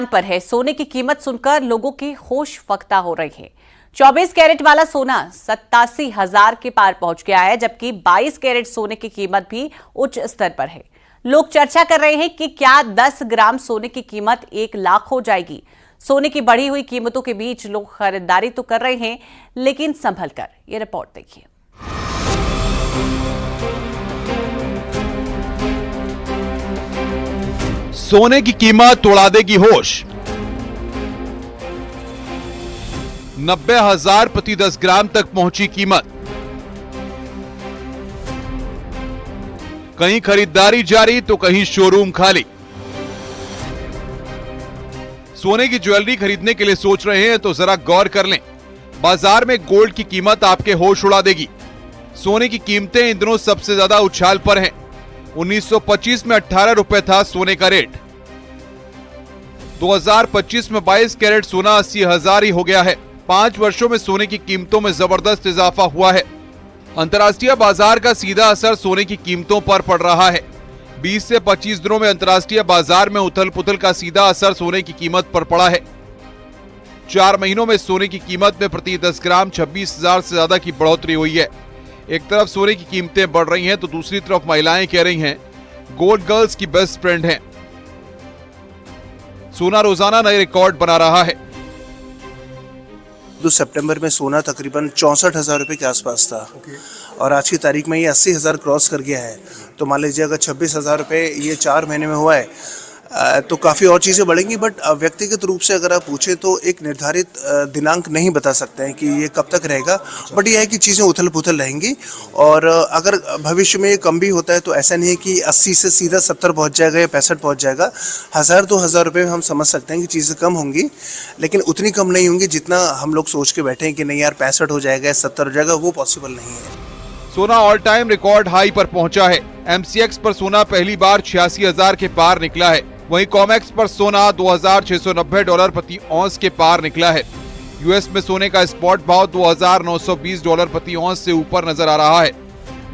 पर है। सोने की कीमत सुनकर लोगों की होश फक्ता हो रही है। 24 कैरेट वाला सोना 87,000 के पार पहुंच गया है, जबकि 22 कैरेट सोने की कीमत भी उच्च स्तर पर है। लोग चर्चा कर रहे हैं कि क्या 10 ग्राम सोने की कीमत 1 लाख हो जाएगी। सोने की बढ़ी हुई कीमतों के बीच लोग खरीदारी तो कर रहे हैं, लेकिन संभल कर। ये रिपोर्ट देखिए। सोने की कीमत उड़ा देगी होश। 90,000 प्रति 10 ग्राम तक पहुंची कीमत। कहीं खरीदारी जारी तो कहीं शोरूम खाली। सोने की ज्वेलरी खरीदने के लिए सोच रहे हैं तो जरा गौर कर लें। बाजार में गोल्ड की कीमत आपके होश उड़ा देगी। सोने की कीमतें इन दिनों सबसे ज्यादा उछाल पर हैं। 1925 में 18 रुपए था सोने का रेट। 2025 में 22 कैरेट सोना 80,000 ही हो गया है। 5 वर्षों में सोने की कीमतों में जबरदस्त इजाफा हुआ है। अंतर्राष्ट्रीय बाजार का सीधा असर सोने की कीमतों पर पड़ रहा है। 20 से 25 दिनों में अंतर्राष्ट्रीय बाजार में उथल पुथल का सीधा असर सोने की कीमत पर पड़ा है। 4 महीनों में सोने की कीमत में प्रति 10 ग्राम 26,000 से ज्यादा की बढ़ोतरी हुई है। एक तरफ सोने की कीमतें बढ़ रही हैं तो दूसरी तरफ महिलाएं कह रही हैं गोल्ड गर्ल्स की बेस्ट फ्रेंड हैं। सोना रोजाना नए रिकॉर्ड बना रहा है। तो सितंबर में सोना तकरीबन 64,000 रुपये के आसपास था और आज की तारीख में ये 80,000 क्रॉस कर गया है। तो मान लीजिए अगर 26,000 रुपये ये 4 महीने में हुआ है तो काफ़ी और चीज़ें बढ़ेंगी। बट व्यक्तिगत रूप से अगर आप पूछें तो एक निर्धारित दिनांक नहीं बता सकते हैं कि ये कब तक रहेगा। बट ये है कि चीज़ें उथल पुथल रहेंगी और अगर भविष्य में ये कम भी होता है तो ऐसा नहीं है कि 80 से सीधा 70 पहुंच जाएगा या 65 पहुंच जाएगा। 1,000-2,000 रुपये में हम समझ सकते हैं कि चीज़ें कम होंगी, लेकिन उतनी कम नहीं होंगी जितना हम लोग सोच के बैठे हैं कि नहीं यार 65 हो जाएगा या 70 हो जाएगा। वो पॉसिबल नहीं है। सोना ऑल टाइम रिकॉर्ड हाई पर पहुंचा है। MCX पर सोना पहली बार 86,000 के पार निकला है। वहीं कॉमेक्स पर सोना $2,690 प्रति औंस के पार निकला है। यूएस में सोने का स्पॉट भाव $2,920 प्रति औंस से ऊपर नजर आ रहा है।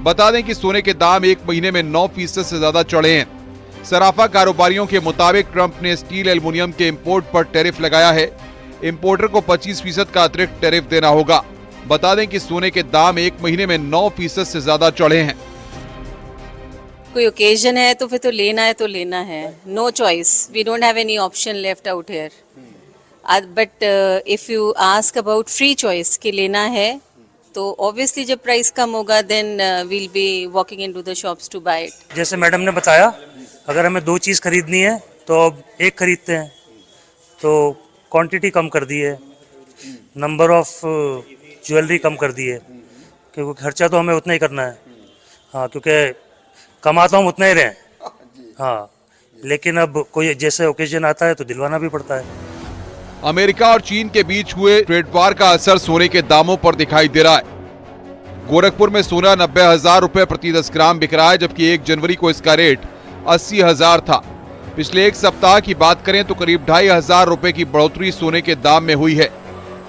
बता दें कि सोने के दाम एक महीने में 9% से ज्यादा चढ़े हैं। सराफा कारोबारियों के मुताबिक ट्रंप ने स्टील एल्युमिनियम के इंपोर्ट पर टैरिफ लगाया है। इंपोर्टर को 25% का अतिरिक्त टैरिफ देना होगा। बता दें कि सोने के दाम एक महीने में 9% से ज्यादा चढ़े हैं। कोई ओकेजन है तो फिर तो लेना है। No choice, we don't have any option left out here. But if you ask about free choice कि लेना है तो ऑब्वियसली जब प्राइस कम होगा then we'll be walking into the shops to buy it. जैसे मैडम ने बताया, अगर हमें 2 चीज़ खरीदनी है तो अब 1 खरीदते हैं, तो क्वांटिटी कम कर दी है, नंबर ऑफ ज्वेलरी कम कर दी है, क्योंकि खर्चा तो हमें उतना ही करना है। हाँ, क्योंकि कमा तो हम उतना ही रहे। हाँ, लेकिन अब कोई जैसे ओकेजन आता है तो दिलवाना भी पड़ता है। अमेरिका और चीन के बीच हुए ट्रेड वार का असर सोने के दामों पर दिखाई दे रहा है। गोरखपुर में सोना 90,000 रुपए प्रति 10 ग्राम बिक रहा है, जबकि 1 जनवरी को इसका रेट 80,000 था। पिछले एक सप्ताह की बात करें तो करीब 2,500 रुपए की बढ़ोतरी सोने के दाम में हुई है।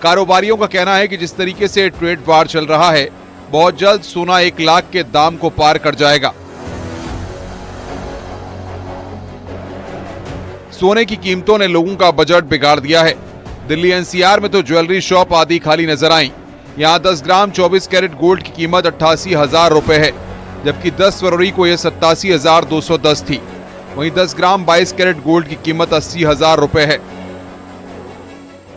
कारोबारियों का कहना है कि जिस तरीके से ट्रेड वार चल रहा है, बहुत जल्द सोना 1 लाख के दाम को पार कर जाएगा। सोने की कीमतों ने लोगों का बजट बिगाड़ दिया है। दिल्ली NCR में तो ज्वेलरी शॉप आदि खाली नजर आई। यहाँ 10 ग्राम 24 कैरेट गोल्ड की कीमत 88,000 रुपए है, जबकि 10 फरवरी को यह 87,210 थी। वहीं 10 ग्राम 22 कैरेट गोल्ड की कीमत 80,000 रुपए है।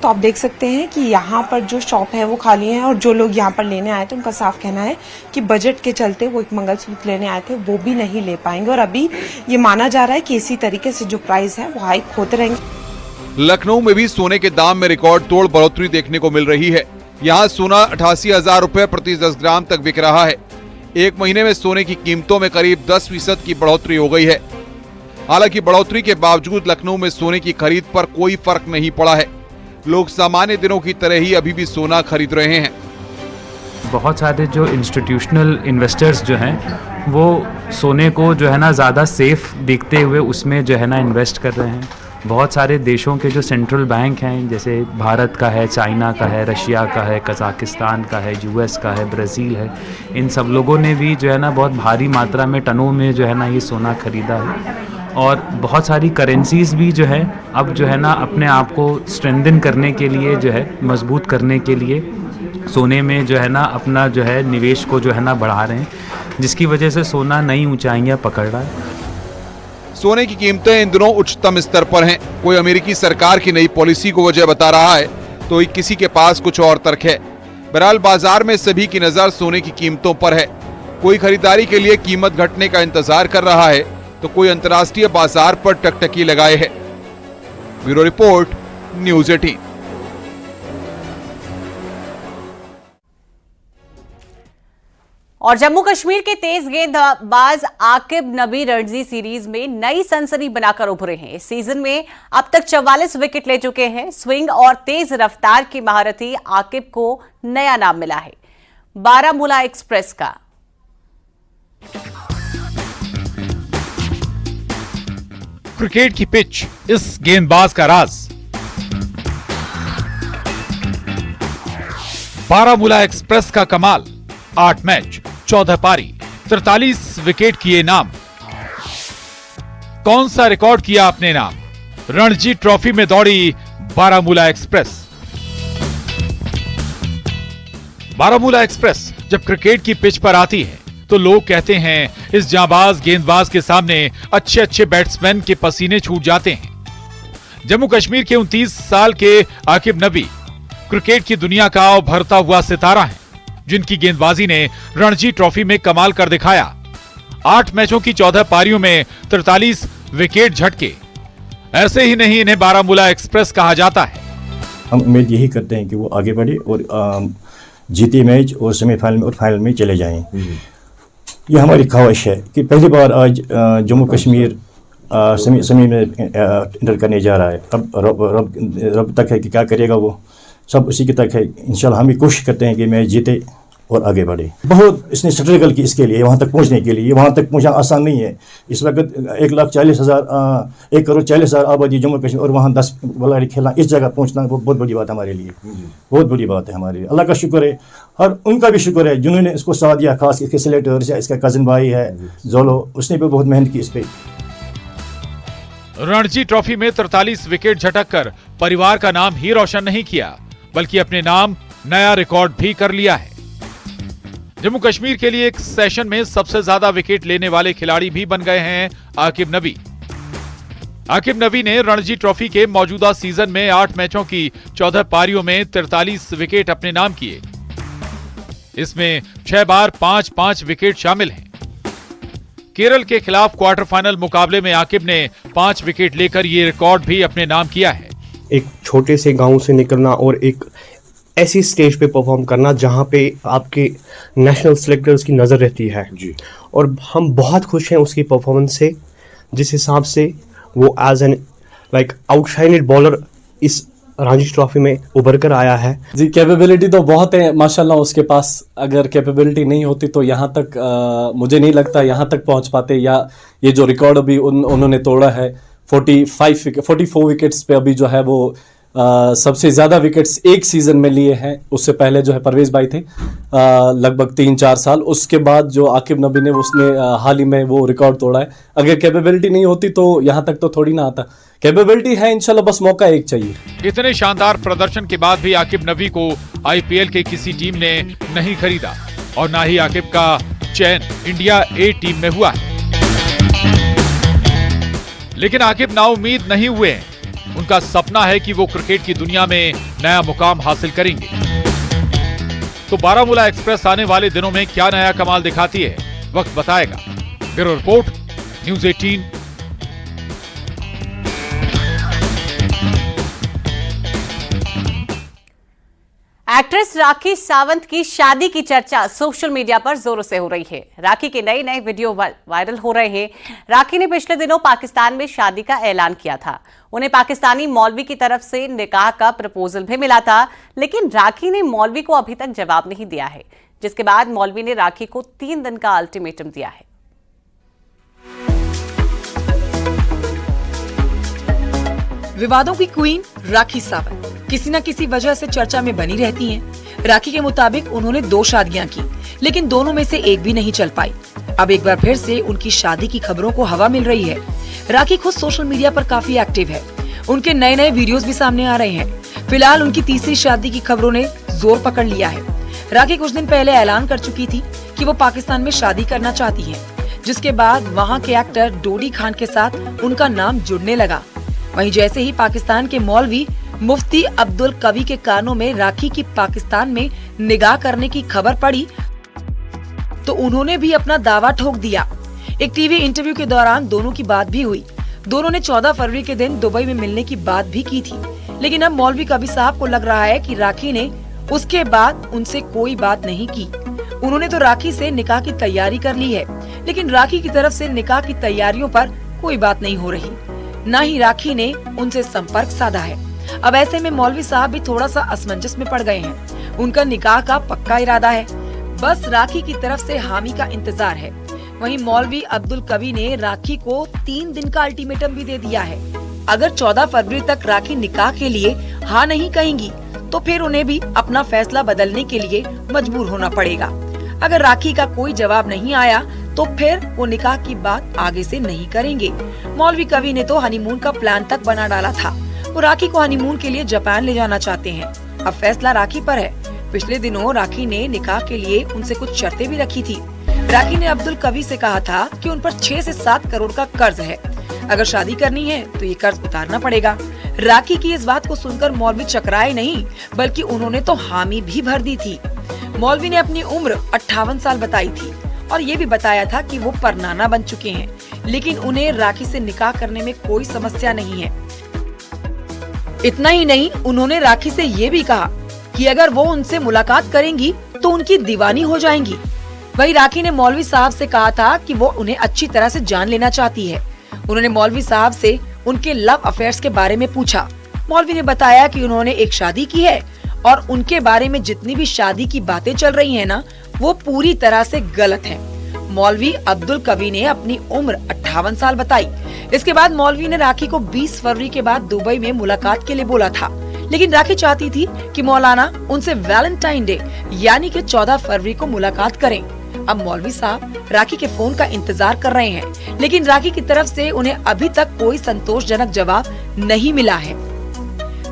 तो आप देख सकते हैं कि यहाँ पर जो शॉप है वो खाली है और जो लोग यहाँ पर लेने आए थे उनका साफ कहना है कि बजट के चलते वो एक मंगलसूत्र लेने आए थे वो भी नहीं ले पाएंगे और अभी ये माना जा रहा है कि इसी तरीके से जो प्राइस है वो हाइक होते रहेंगे। लखनऊ में भी सोने के दाम में रिकॉर्ड तोड़ बढ़ोतरी देखने को मिल रही है। यहाँ सोना 88,000 रुपए प्रति 10 ग्राम तक बिक रहा है। एक महीने में सोने की कीमतों में करीब 10% की बढ़ोतरी हो गई है। हालांकि बढ़ोतरी के बावजूद लखनऊ में सोने की खरीद पर कोई फर्क नहीं पड़ा है। लोग सामान्य दिनों की तरह ही अभी भी सोना खरीद रहे हैं। बहुत सारे जो इंस्टीट्यूशनल इन्वेस्टर्स जो हैं वो सोने को जो है ना ज़्यादा सेफ देखते हुए उसमें जो है ना इन्वेस्ट कर रहे हैं। बहुत सारे देशों के जो सेंट्रल बैंक हैं, जैसे भारत का है, चाइना का है, रशिया का है, कजाकिस्तान का है, US का है, ब्राज़ील है, इन सब लोगों ने भी जो है ना बहुत भारी मात्रा में टनों में जो है ना ये सोना खरीदा है। और बहुत सारी करेंसीज भी जो है अब जो है ना अपने आप को स्ट्रेंथन करने के लिए जो है मजबूत करने के लिए सोने में जो है ना अपना जो है निवेश को जो है ना बढ़ा रहे हैं, जिसकी वजह से सोना नई ऊंचाइयां पकड़ रहा है। सोने की कीमतें इन दिनों उच्चतम स्तर पर हैं। कोई अमेरिकी सरकार की नई पॉलिसी को वजह बता रहा है तो किसी के पास कुछ और तर्क है। बहरहाल बाजार में सभी की नजर सोने की कीमतों पर है। कोई खरीदारी के लिए कीमत घटने का इंतजार कर रहा है तो कोई अंतर्राष्ट्रीय बाजार पर टकटकी लगाए है। Bureau report, news 18। और जम्मू कश्मीर के तेज गेंदबाज आकिब नबी रणजी सीरीज में नई सनसनी बनाकर उभरे हैं। इस सीजन में अब तक 44 विकेट ले चुके हैं। स्विंग और तेज रफ्तार की महारथी आकिब को नया नाम मिला है, बारामूला एक्सप्रेस का। क्रिकेट की पिच इस गेंदबाज का राज। बारामूला एक्सप्रेस का कमाल, 8 मैच 14 पारी 43 विकेट किए नाम। कौन सा रिकॉर्ड किया अपने नाम? रणजी ट्रॉफी में दौड़ी बारामूला एक्सप्रेस। बारामूला एक्सप्रेस जब क्रिकेट की पिच पर आती है तो लोग कहते हैं इस जांबाज गेंदबाज के सामने अच्छे अच्छे बैट्समैन के पसीने छूट जाते हैं। जम्मू कश्मीर के 29 साल के आकिब नबी क्रिकेट की दुनिया का उभरता हुआ सितारा है, जिनकी गेंदबाजी ने रणजी ट्रॉफी में कमाल कर दिखाया। 8 मैचों की 14 पारियों में 43 विकेट झटके। ऐसे ही नहीं, इन्हें बारामूला एक्सप्रेस कहा जाता है। हम उम्मीद यही करते हैं कि वो आगे बढ़े और जीते मैच और सेमीफाइनल और फाइनल में चले जाएं। ये हमारी ख्वाहिश है कि पहली बार आज जम्मू कश्मीर सेमी में इंटर करने जा रहा है। अब रब तक है कि क्या करेगा, वो सब उसी के तक है। इंशाल्लाह हम भी कोशिश करते हैं कि मैच जीते और आगे बढ़े। बहुत इसने स्ट्रगल की इसके लिए, वहाँ तक पहुँचने के लिए। वहाँ तक पहुँचना आसान नहीं है। इस वक्त 1,40,000 आबादी जम्मू कश्मीर और वहाँ 10 खिलाड़ी खेलना, इस जगह पहुँचना वो बहुत बड़ी बात है हमारे लिए। बहुत बड़ी बात है हमारे लिए। अल्लाह का शुक्र है और उनका भी शुक्र है जिन्होंने इसको साथ दिया, खास इसके सिलेक्टर्स, इसका कज़न भाई है जोलो, उसने भी बहुत मेहनत की इस पे। रणजी ट्रॉफी में 43 विकेट झटककर परिवार का नाम ही रोशन नहीं किया, बल्कि अपने नाम नया रिकॉर्ड भी कर लिया है। जम्मू कश्मीर के लिए एक सेशन में सबसे ज्यादा विकेट लेने वाले खिलाड़ी भी बन गए हैं आकिब नबी। आकिब नबी ने रणजी ट्रॉफी के मौजूदा सीजन में 8 मैचों की 14 पारियों में 43 विकेट अपने नाम किए। इसमें 6 बार 5-5 विकेट शामिल हैं। केरल के खिलाफ क्वार्टर फाइनल मुकाबले में आकिब ने 5 विकेट लेकर ये रिकॉर्ड भी अपने नाम किया है। एक छोटे से गांव से निकलना और एक ऐसी स्टेज पे परफॉर्म करना जहां पे आपके नेशनल सेलेक्टर्स की नज़र रहती है जी। और हम बहुत खुश हैं उसकी परफॉर्मेंस से, जिस हिसाब से वो एज एन आउटशाइनेड बॉलर इस रणजी ट्रॉफी में उभर कर आया है जी। कैपेबिलिटी तो बहुत है माशाल्लाह उसके पास। अगर कैपेबिलिटी नहीं होती तो यहाँ तक मुझे नहीं लगता यहाँ तक पहुँच पाते, या ये जो रिकॉर्ड अभी उन्होंने तोड़ा है 44 विकेट्स पे, अभी जो है वो सबसे ज़्यादा विकेट्स एक सीज़न में लिए हैं। उससे पहले जो है परवेज भाई थे लगभग 3-4 साल। उसके बाद जो आकिब नबी ने उसने हाल ही में वो रिकॉर्ड तोड़ा है। अगर कैपेबिलिटी नहीं होती तो यहाँ तक तो थोड़ी ना आता। कैपेबिलिटी है, इंशाल्लाह बस मौका एक चाहिए। इतने शानदार प्रदर्शन के बाद भी आकिब नबी को आईपीएल के किसी टीम ने नहीं खरीदा और ना ही आकिब का चयन इंडिया ए टीम में हुआ है। लेकिन आकिब नाउम्मीद नहीं हुए हैं। उनका सपना है कि वो क्रिकेट की दुनिया में नया मुकाम हासिल करेंगे। तो बारामूला एक्सप्रेस आने वाले दिनों में क्या नया कमाल दिखाती है, वक्त बताएगा। Bureau report, news 18। Actress Rakhi Sawant की शादी की चर्चा सोशल मीडिया पर जोरों से हो रही है। राखी के नए नए वीडियो वायरल हो रहे हैं। राखी ने पिछले दिनों पाकिस्तान में शादी का ऐलान किया था। उन्हें पाकिस्तानी मौलवी की तरफ से निकाह का प्रपोजल भी मिला था, लेकिन राखी ने मौलवी को अभी तक जवाब नहीं दिया है, जिसके बाद मौलवी ने राखी को 3 दिन का अल्टीमेटम दिया है। विवादों की क्वीन राखी सावंत किसी न किसी वजह से चर्चा में बनी रहती हैं। राखी के मुताबिक उन्होंने 2 शादियां की, लेकिन दोनों में से एक भी नहीं चल पाई। अब एक बार फिर से उनकी शादी की खबरों को हवा मिल रही है। राखी खुद सोशल मीडिया पर काफी एक्टिव है। उनके नए नए वीडियोस भी सामने आ रहे हैं। फिलहाल उनकी तीसरी शादी की खबरों ने जोर पकड़ लिया है। राखी कुछ दिन पहले ऐलान कर चुकी थी कि वो पाकिस्तान में शादी करना चाहती हैं, जिसके बाद वहां के एक्टर डोडी खान के साथ उनका नाम जुड़ने लगा। वहीं जैसे ही पाकिस्तान के मौलवी मुफ्ती अब्दुल कवी के कानों में राखी की पाकिस्तान में निगाह करने की खबर पड़ी तो उन्होंने भी अपना दावा ठोक दिया। एक टीवी इंटरव्यू के दौरान दोनों की बात भी हुई। दोनों ने 14 फरवरी के दिन दुबई में मिलने की बात भी की थी, लेकिन अब मौलवी कबीर साहब को लग रहा है कि राखी ने उसके बाद उनसे कोई बात नहीं की। उन्होंने तो राखी से निकाह की तैयारी कर ली है, लेकिन राखी की तरफ से निकाह की तैयारियों पर कोई बात नहीं हो रही, न ही राखी ने उनसे संपर्क साधा है। अब ऐसे में मौलवी साहब भी थोड़ा सा असमंजस में पड़ गए हैं। उनका निकाह का पक्का इरादा है, बस राखी की तरफ से हामी का इंतजार है। वहीं मौलवी अब्दुल कवी ने राखी को 3 दिन का अल्टीमेटम भी दे दिया है। अगर 14 फरवरी तक राखी निकाह के लिए हाँ नहीं कहेंगी तो फिर उन्हें भी अपना फैसला बदलने के लिए मजबूर होना पड़ेगा। अगर राखी का कोई जवाब नहीं आया तो फिर वो निकाह की बात आगे से नहीं करेंगे। मौलवी कवी ने तो हनीमून का प्लान तक बना डाला था। वो राखी को हनीमून के लिए जापान ले जाना चाहते हैं। अब फैसला राखी पर है। पिछले दिनों राखी ने निकाह के लिए उनसे कुछ शर्तें भी रखी थी। राखी ने अब्दुल कवी से कहा था कि उन पर 6 से 7 करोड़ का कर्ज है। अगर शादी करनी है तो ये कर्ज उतारना पड़ेगा। राखी की इस बात को सुनकर मौलवी चकराए नहीं, बल्कि उन्होंने तो हामी भी भर दी थी। मौलवी ने अपनी उम्र 58 साल बताई थी और ये भी बताया था कि वो परनाना बन चुके हैं, लेकिन उन्हें राखी से निकाह करने में कोई समस्या नहीं है। इतना ही नहीं, उन्होंने राखी से ये भी कहा कि अगर वो उनसे मुलाकात करेंगी तो उनकी दीवानी हो जाएंगी। वही राखी ने मौलवी साहब से कहा था कि वो उन्हें अच्छी तरह से जान लेना चाहती है। उन्होंने मौलवी साहब से उनके लव अफेयर्स के बारे में पूछा। मौलवी ने बताया कि उन्होंने एक शादी की है और उनके बारे में जितनी भी शादी की बातें चल रही हैं ना, वो पूरी तरह से गलत हैं। मौलवी अब्दुल कवी ने अपनी उम्र 58 साल बताई। इसके बाद मौलवी ने राखी को 20 फरवरी के बाद दुबई में मुलाकात के लिए बोला था, लेकिन राखी चाहती थी कि मौलाना उनसे वैलेंटाइन डे यानी कि 14 फरवरी को मुलाकात करें। अब मौलवी साहब राखी के फोन का इंतजार कर रहे हैं, लेकिन राखी की तरफ से उन्हें अभी तक कोई संतोषजनक जवाब नहीं मिला है।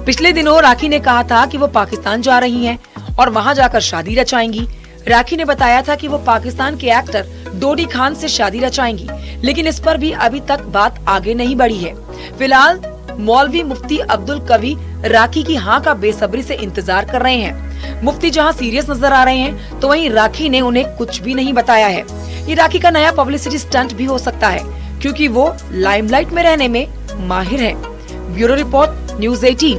पिछले दिनों राखी ने कहा था कि वो पाकिस्तान जा रही हैं और वहां जाकर शादी रचाएंगी। राखी ने बताया था कि वो पाकिस्तान के एक्टर डोडी खान से शादी रचाएंगी, लेकिन इस पर भी अभी तक बात आगे नहीं बढ़ी है। फिलहाल मौलवी मुफ्ती अब्दुल कवी राखी की हाँ का बेसब्री से इंतजार कर रहे हैं। मुफ्ती जहां सीरियस नजर आ रहे हैं, तो वहीं राखी ने उन्हें कुछ भी नहीं बताया है। ये राखी का नया पब्लिसिटी स्टंट भी हो सकता है, क्योंकि वो लाइमलाइट में रहने में माहिर है। Bureau report, news 18।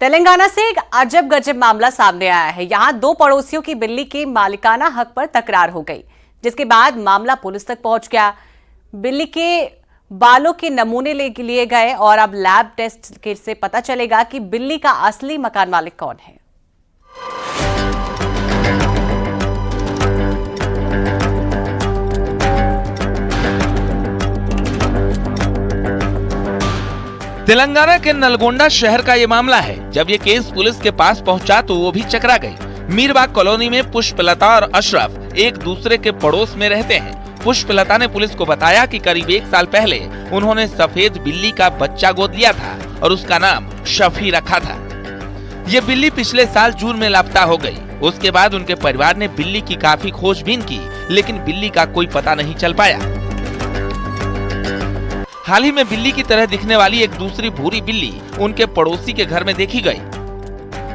तेलंगाना से एक अजब गजब मामला सामने आया है। यहाँ 2 पड़ोसियों की बिल्ली के मालिकाना हक पर तकरार हो गई, जिसके बाद मामला पुलिस तक पहुंच गया। बिल्ली के बालों के नमूने लिए गए और अब लैब टेस्ट से पता चलेगा कि बिल्ली का असली मकान मालिक कौन है। तेलंगाना के नलगोंडा शहर का ये मामला है। जब ये केस पुलिस के पास पहुंचा तो वो भी चकरा गई। मीरबाग कॉलोनी में पुष्पलता और अशरफ एक दूसरे के पड़ोस में रहते हैं। पुष्पलता ने पुलिस को बताया कि करीब 1 साल पहले उन्होंने सफेद बिल्ली का बच्चा गोद लिया था और उसका नाम शफी रखा था। ये बिल्ली पिछले साल जून में लापता हो गई। उसके बाद उनके परिवार ने बिल्ली की काफी खोजबीन की, लेकिन बिल्ली का कोई पता नहीं चल पाया। हाल ही में बिल्ली की तरह दिखने वाली एक दूसरी भूरी बिल्ली उनके पड़ोसी के घर में देखी गई।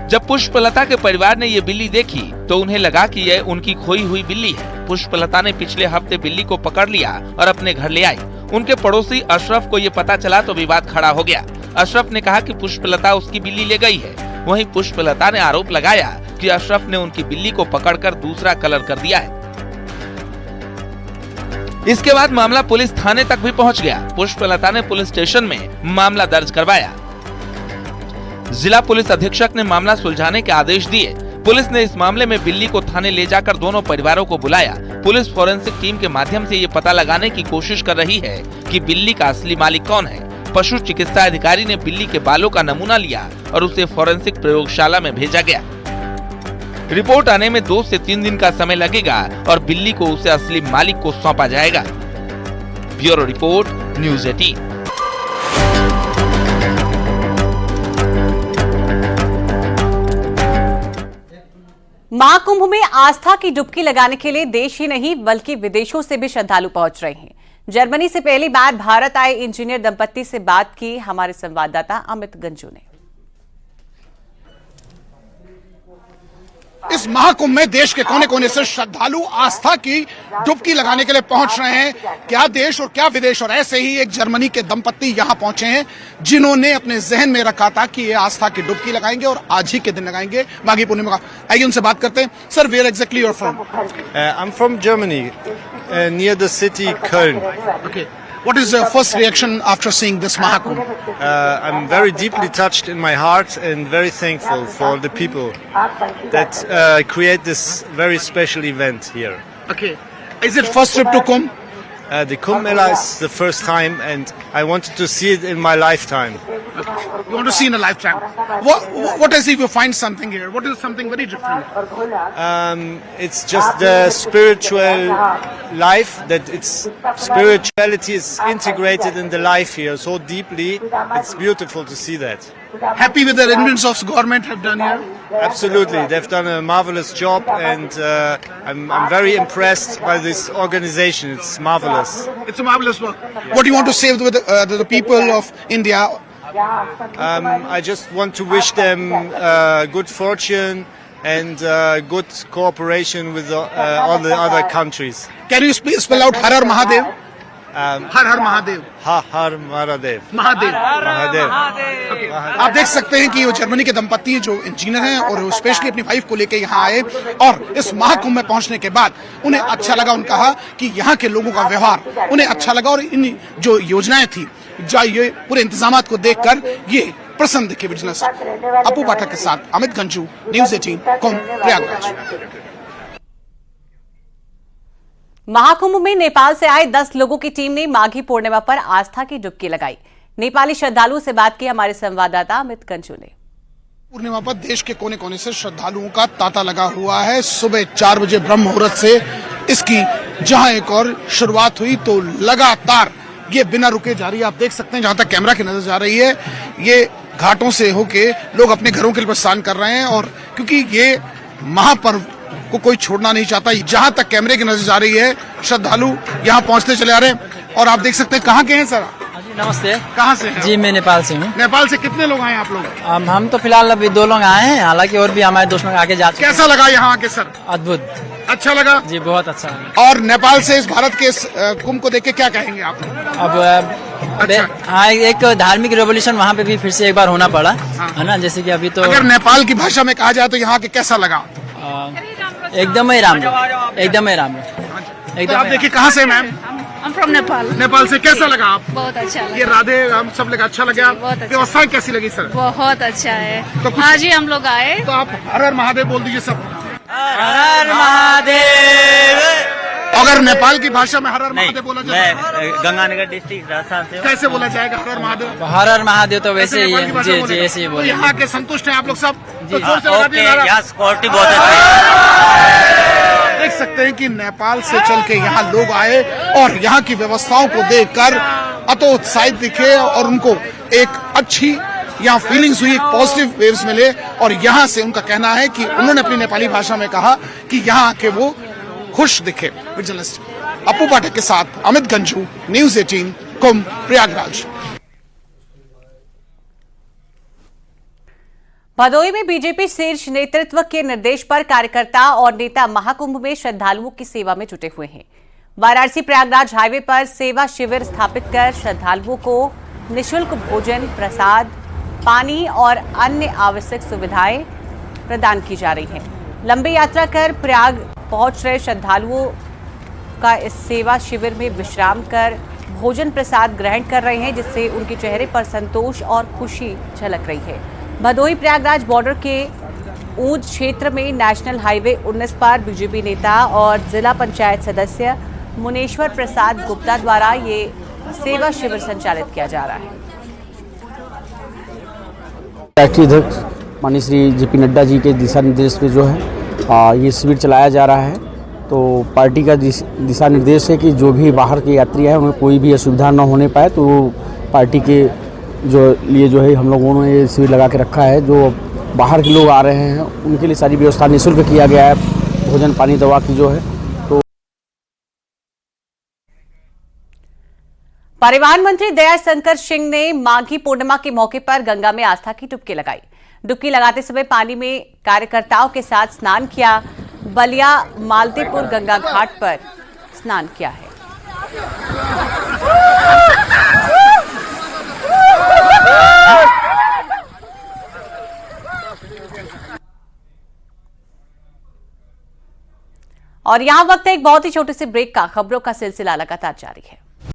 जब पुष्पलता के परिवार ने ये बिल्ली देखी तो उन्हें लगा कि यह उनकी खोई हुई बिल्ली है। पुष्पलता ने पिछले हफ्ते बिल्ली को पकड़ लिया और अपने घर ले आई। उनके पड़ोसी अशरफ को ये पता चला तो विवाद खड़ा हो गया। अशरफ ने कहा कि पुष्पलता उसकी बिल्ली ले गई है। वहीं पुष्पलता ने आरोप लगाया कि अशरफ ने उनकी बिल्ली को पकड़कर दूसरा कलर कर दिया है। इसके बाद मामला पुलिस थाने तक भी पहुंच गया। पुष्पलता ने पुलिस स्टेशन में मामला दर्ज करवाया। जिला पुलिस अधीक्षक ने मामला सुलझाने के आदेश दिए। पुलिस ने इस मामले में बिल्ली को थाने ले जाकर दोनों परिवारों को बुलाया। पुलिस फोरेंसिक टीम के माध्यम से ये पता लगाने की कोशिश कर रही है कि बिल्ली का असली मालिक कौन है। पशु चिकित्सा अधिकारी ने बिल्ली के बालों का नमूना लिया और उसे फॉरेंसिक प्रयोगशाला में भेजा गया। रिपोर्ट आने में 2 से 3 दिन का समय लगेगा और बिल्ली को उसे असली मालिक को सौंपा जाएगा। Bureau report, news 18। महाकुंभ में आस्था की डुबकी लगाने के लिए देश ही नहीं बल्कि विदेशों से भी श्रद्धालु पहुंच रहे हैं। जर्मनी से पहली बार भारत आए इंजीनियर दंपत्ति से बात की हमारे संवाददाता अमित गंजू ने। इस महाकुंभ में देश के कोने कोने से श्रद्धालु आस्था की डुबकी लगाने के लिए पहुंच रहे हैं। क्या देश और क्या विदेश। और ऐसे ही एक जर्मनी के दंपत्ति यहां पहुंचे हैं जिन्होंने अपने जहन में रखा था कि ये आस्था की डुबकी लगाएंगे और आज ही के दिन लगाएंगे माघी पूर्णिमा का। आइए उनसे बात करते हैं। Sir, where exactly you are from? I am from Germany, near the city Köln. Okay. What is your first reaction after seeing this Mahakumbh? I'm very deeply touched in my heart and very thankful for the people that create this very special event here. Okay. Is it first trip to Kumbh? The Kumbh Mela is the first time and I wanted to see it in my lifetime. You want to see in a lifetime. What is if you find something here? What is something very different? It's just the spiritual life, that it's spirituality is integrated in the life here so deeply. It's beautiful to see that. Happy with the arrangements of government have done here? Absolutely, they've done a marvelous job, and I'm very impressed by this organization. It's marvelous. It's a marvelous work. What do you want to say with the people of India? I just want to wish them good fortune and good cooperation with all the other countries. Can you spell out Har Har Mahadev? Har Har Mahadev. Har Har Mahadev. Mahadev. Mahadev. Okay. आप देख सकते हैं कि वो Germany के दंपत्ति हैं जो इंजीनियर हैं और स्पेशली अपनी वाइफ को लेकर यहाँ आए और इस महाकुंभ में पहुंचने के बाद उन्हें अच्छा लगा। उन्होंने कहा कि यहाँ के लोगों का व्यवहार उन्हें अच्छा लगा और इन जो योजनाएं थी, ये पूरे इंतजामात को देखकर ये प्रसन्न दिखे बिजनेस। अपू पाठक के साथ अमित गंजू, न्यूज़ 18, कुंभ, प्रयागराज। महाकुंभ में नेपाल से आए 10 लोगों की टीम ने माघी पूर्णिमा पर आस्था की डुबकी लगाई। नेपाली श्रद्धालुओं से बात की हमारे संवाददाता अमित कंचू ने। पूर्णिमा पर देश के कोने कोने से श्रद्धालुओं का तांता लगा हुआ है। सुबह 4 बजे ब्रह्म मुहूर्त से इसकी जहां एक और शुरुआत हुई तो लगातार ये बिना रुके जारी है। आप देख सकते हैं जहां तक कैमरा की नजर जा रही है, ये घाटों से होके लोग अपने घरों के लिए प्रस्थान कर रहे हैं और क्योंकि ये महापर्व को कोई छोड़ना नहीं चाहता। जहां तक कैमरे की नजर जा रही है श्रद्धालु यहाँ पहुंचते चले आ रहे हैं और आप देख सकते हैं। कहाँ के हैं सर? नमस्ते। कहाँ से हैं? जी मैं नेपाल से हूँ। नेपाल से कितने लोग आए आप लोग? हम तो फिलहाल अभी 2 लोग आए हैं, हालांकि और भी हमारे दोस्त लोग आगे जा चुके हैं। कैसा लगा यहाँ आके सर? अद्भुत, अच्छा लगा जी, बहुत अच्छा लगा। और नेपाल से इस भारत के कुंभ को देख के क्या कहेंगे आप? अब हाँ, एक धार्मिक रेवोल्यूशन वहाँ पे भी फिर से एक बार होना पड़ा है ना, जैसे कि अभी तो अगर नेपाल की भाषा में कहा जाए तो यहाँ के कैसा लगा? एकदम ही राम, एकदम ही राम। एकदम आप देखिए कहाँ से ma'am? I'm from Nepal. Nepal से कैसा लगा आप? बहुत अच्छा लगा। ये राधे राम सब लगा अच्छा लगा? व्यवस्था कैसी लगी सर? बहुत अच्छा है। तो हाँ जी, हम लोग आए तो आप हर हर महादेव बोल दीजिए सब। हर हर महादेव। अगर नेपाल की भाषा में हर हर महादेव बोला जाए? मैं गंगानगर डिस्ट्रिक्ट राजस्थान से। कैसे बोला जाएगा हर हर महादेव? हर हर महादेव तो वैसे ही है जी, जी ऐसे ही बोले। यहाँ के संतुष्ट हैं आप लोग सब? जी यहाँ सिक्योरिटी बहुत अच्छी है। देख सकते हैं कि नेपाल से चल के यहाँ लोग आए और यहाँ की व्यवस्थाओं को देखकर अतोत्साहित दिखे और उनको एक अच्छी यहाँ फीलिंग्स हुई, एक पॉजिटिव वेव्स मिले और यहाँ से उनका कहना है कि उन्होंने अपनी नेपाली भाषा में कहा कि यहाँ आके वो खुश दिखे। जर्नलिस्ट अपू पाठक के साथ अमित गंजू, न्यूज़ 18, कुंभ, प्रयागराज। भदोही में बीजेपी शीर्ष नेतृत्व के निर्देश पर कार्यकर्ता और नेता महाकुंभ में श्रद्धालुओं की सेवा में जुटे हुए हैं। वाराणसी प्रयागराज हाईवे पर सेवा शिविर स्थापित कर श्रद्धालुओं को निःशुल्क भोजन, प्रसाद, पानी और अन्य आवश्यक सुविधाएं प्रदान की जा रही हैं। लंबी यात्रा कर प्रयाग पहुंच रहे श्रद्धालुओं का इस सेवा शिविर में विश्राम कर भोजन प्रसाद ग्रहण कर रहे हैं, जिससे उनके चेहरे पर संतोष और खुशी झलक रही है। भदोही प्रयागराज बॉर्डर के ऊंच क्षेत्र में नेशनल हाईवे 19 पर बीजेपी नेता और जिला पंचायत सदस्य मुनेश्वर प्रसाद गुप्ता द्वारा ये सेवा शिविर संचालित किया जा रहा है। राष्ट्रीय अध्यक्ष माननीय श्री जेपी नड्डा जी के दिशा निर्देश पे जो है ये शिविर चलाया जा रहा है। तो पार्टी का दिशा निर्देश है कि जो भी बाहर के यात्री हैं उन्हें कोई भी असुविधा न होने पाए, तो पार्टी के जो है हम लोगों ने ये शिविर लगा के रखा है। जो बाहर के लोग आ रहे हैं उनके लिए सारी व्यवस्था निःशुल्क किया गया है, भोजन पानी दवा की जो है। तो परिवहन मंत्री दयाशंकर सिंह ने माघी पूर्णिमा के मौके पर गंगा में आस्था की डुबकी लगाई। डुबकी लगाते समय पानी में कार्यकर्ताओं के साथ स्नान किया। बलिया मालतीपुर गंगा घाट पर स्नान किया है। और यहां वक्त है एक बहुत ही छोटे से ब्रेक का। खबरों का सिलसिला लगातार जारी है।